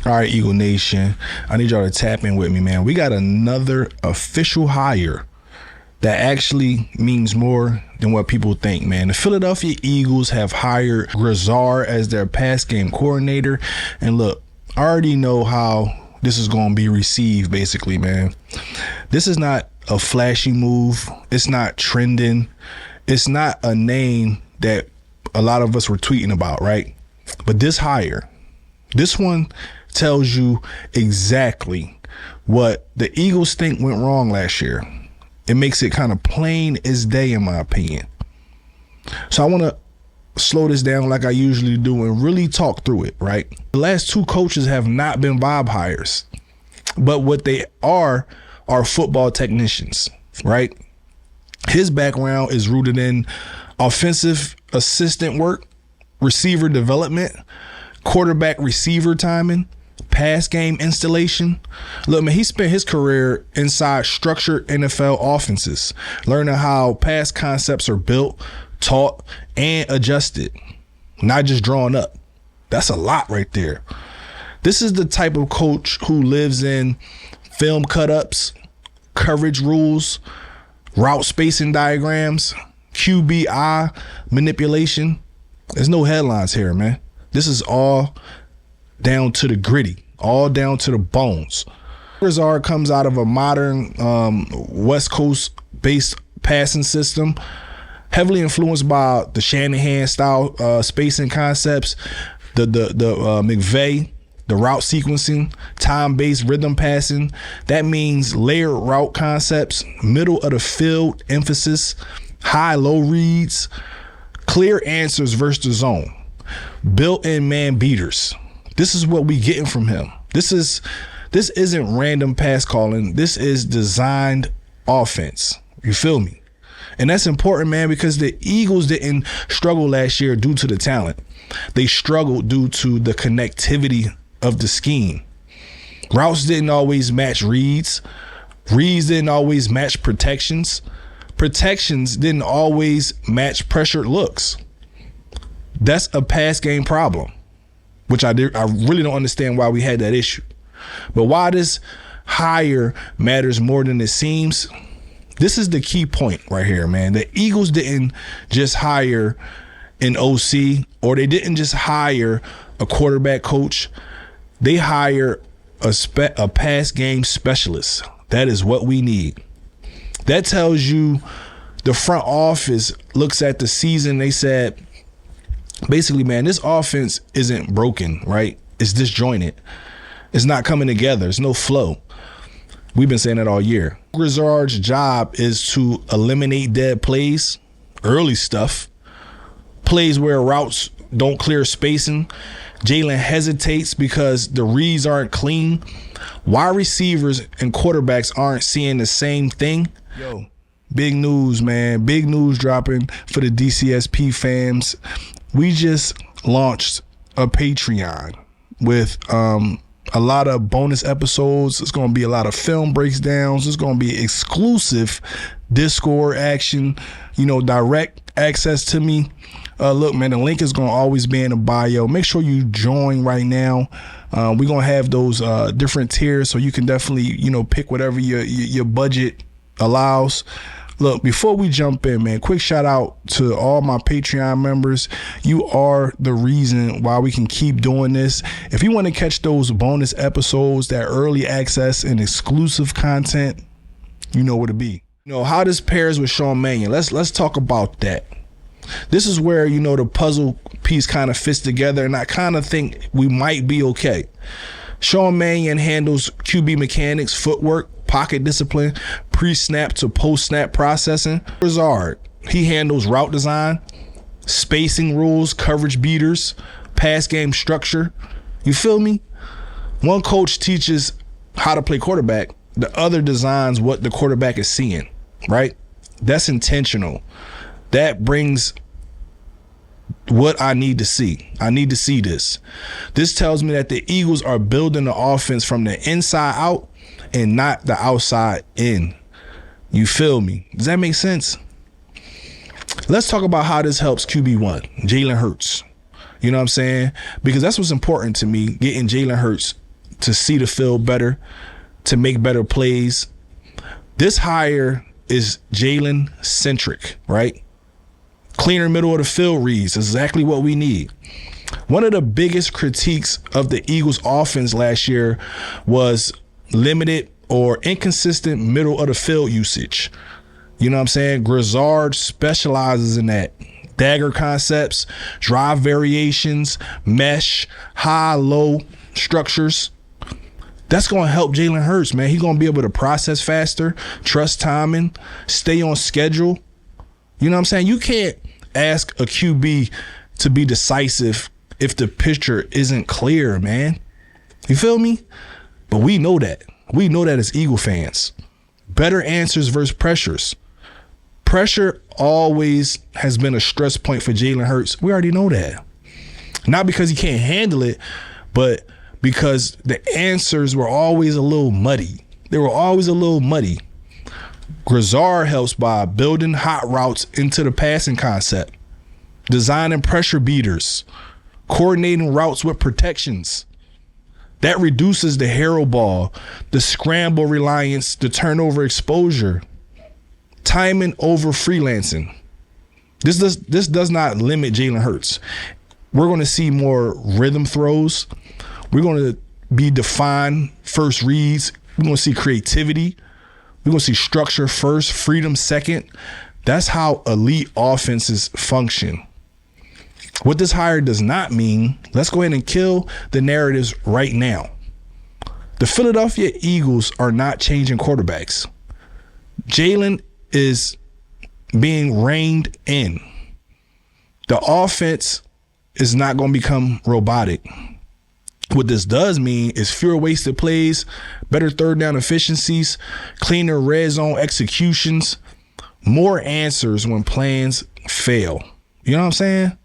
All right, Eagle Nation, I need y'all to tap in with me, man. We got another official hire that actually means more than what people think, man. The Philadelphia Eagles have hired Grizzard as their pass game coordinator. And look, I already know how this is going to be received, basically, man. This is not a flashy move. It's not trending. It's not a name that a lot of us were tweeting about, right? But this hire, this one tells you exactly what the Eagles think went wrong last year. It makes it kind of plain as day, in my opinion. So I want to slow this down like I usually do and really talk through it, right? The last two coaches have not been Bob hires, but what they are football technicians, right? His background is rooted in offensive assistant work, receiver development, quarterback receiver timing, pass game installation. Look, man, he spent his career inside structured NFL offenses, learning how pass concepts are built, taught, and adjusted, not just drawn up. That's a lot right there. This is the type of coach who lives in film cut-ups, coverage rules, route spacing diagrams, QBI manipulation. There's no headlines here, man. This is all down to the gritty, all down to the bones. Grizzard comes out of a modern West Coast-based passing system, heavily influenced by the Shanahan-style spacing concepts, the McVay, the route sequencing, time-based rhythm passing. That means layered route concepts, middle of the field emphasis, high-low reads, clear answers versus the zone, built-in man beaters. This is what we getting from him. This isn't random pass calling. This is designed offense. You feel me? And that's important, man, because the Eagles didn't struggle last year due to the talent. They struggled due to the connectivity of the scheme. Routes didn't always match reads. Reads didn't always match protections. Protections didn't always match pressured looks. That's a pass game problem, which I really don't understand why we had that issue. But why this hire matters more than it seems, this is the key point right here, man. The Eagles didn't just hire an OC, or they didn't just hire a quarterback coach. They hire a pass game specialist. That is what we need. That tells you the front office looks at the season. They said, basically, man, this offense isn't broken, right? It's disjointed. It's not coming together. There's no flow. We've been saying that all year. Grizzard's job is to eliminate dead plays, early stuff, plays where routes don't clear spacing. Jalen hesitates because the reads aren't clean. Wide receivers and quarterbacks aren't seeing the same thing. Yo, big news, man. Big news dropping for the DCSP fans. We just launched a Patreon with a lot of bonus episodes. It's going to be a lot of film breakdowns. It's going to be exclusive Discord action, direct access to me. Look, man, the link is going to always be in the bio. Make sure you join right now. We're going to have those different tiers, so you can definitely, pick whatever your budget allows. Look, before we jump in, man, quick shout out to all my Patreon members. You are the reason why we can keep doing this. If you want to catch those bonus episodes, that early access and exclusive content, you know where to be. How this pairs with Sean Mannion. Let's talk about that. This is where, the puzzle piece kind of fits together, and I kind of think we might be okay. Sean Mannion handles QB mechanics, footwork, pocket discipline, pre-snap to post-snap processing. Grizzard, he handles route design, spacing rules, coverage beaters, pass game structure. You feel me? One coach teaches how to play quarterback. The other designs what the quarterback is seeing, right? That's intentional. That brings what I need to see. I need to see this. This tells me that the Eagles are building the offense from the inside out and not the outside in. You feel me? Does that make sense? Let's talk about how this helps QB1, Jalen Hurts. You know what I'm saying? Because that's what's important to me, getting Jalen Hurts to see the field better, to make better plays. This hire is Jalen centric, right? Cleaner middle of the field reads, exactly what we need. One of the biggest critiques of the Eagles offense last year was limited or inconsistent middle of the field usage. You know what I'm saying? Grizzard specializes in that. Dagger concepts, drive variations, mesh, high, low structures. That's going to help Jalen Hurts, man. He's going to be able to process faster, trust timing, stay on schedule. You know what I'm saying? You can't ask a QB to be decisive if the picture isn't clear, man. You feel me? But we know that. We know that as Eagle fans. Better answers versus pressures. Pressure always has been a stress point for Jalen Hurts. We already know that. Not because he can't handle it, but because the answers were always a little muddy. They were always a little muddy. Grizzard helps by building hot routes into the passing concept, designing pressure beaters, coordinating routes with protections. That reduces the hero ball, the scramble reliance, the turnover exposure, timing over freelancing. This does not limit Jalen Hurts. We're going to see more rhythm throws. We're going to be defined first reads. We're going to see creativity. We're going to see structure first, freedom second. That's how elite offenses function. What this hire does not mean, let's go ahead and kill the narratives right now. The Philadelphia Eagles are not changing quarterbacks. Jalen is being reined in. The offense is not going to become robotic. What this does mean is fewer wasted plays, better third down efficiencies, cleaner red zone executions, more answers when plans fail. You know what I'm saying?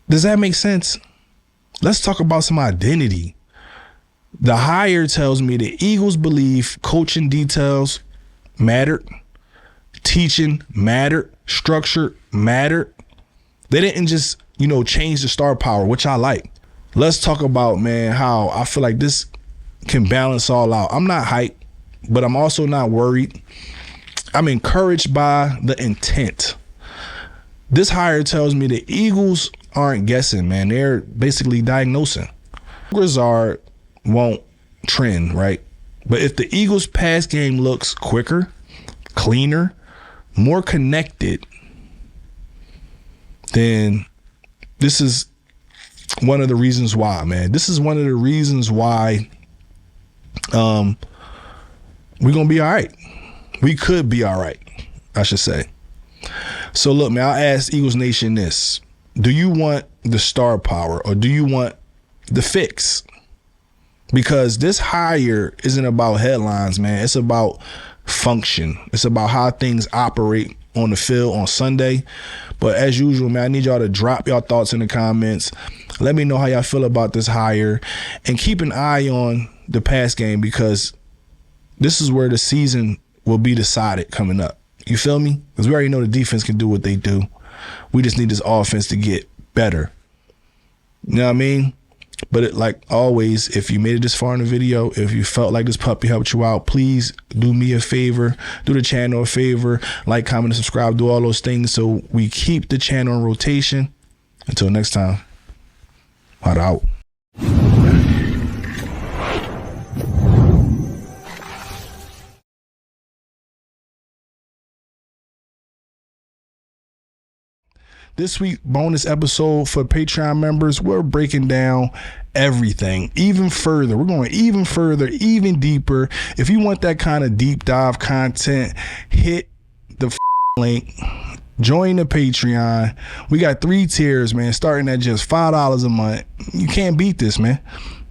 Does that make sense? Let's talk about some identity. The hire tells me the Eagles believe coaching details mattered, teaching mattered, structure mattered. They didn't just, change the star power, which I like. Let's talk about, man, how I feel like this can balance all out. I'm not hyped, but I'm also not worried. I'm encouraged by the intent. This hire tells me the Eagles aren't guessing, man. They're basically diagnosing. Grizzard won't trend, right? But if the Eagles' pass game looks quicker, cleaner, more connected, then this is one of the reasons why, man. This is one of the reasons why we're going to be all right. We could be all right, I should say. So, look, man, I'll ask Eagles Nation this. Do you want the star power or do you want the fix? Because this hire isn't about headlines, man. It's about function. It's about how things operate on the field on Sunday. But as usual, man, I need y'all to drop y'all thoughts in the comments. Let me know how y'all feel about this hire. And keep an eye on the pass game because this is where the season will be decided coming up. You feel me? Because we already know the defense can do what they do. We just need this offense to get better. You know what I mean? But like always, if you made it this far in the video, if you felt like this puppy helped you out, please do me a favor, do the channel a favor, like, comment, and subscribe, do all those things so we keep the channel in rotation. Until next time, hot out. This week, bonus episode for Patreon members, we're breaking down everything even further. We're going even further, even deeper. If you want that kind of deep dive content, hit the link. Join the Patreon. We got 3 tiers, man, starting at just $5 a month. You can't beat this, man.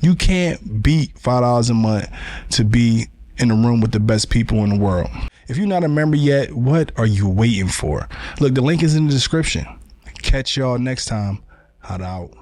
You can't beat $5 a month to be in the room with the best people in the world. If you're not a member yet, what are you waiting for? Look, the link is in the description. Catch y'all next time. Hot out.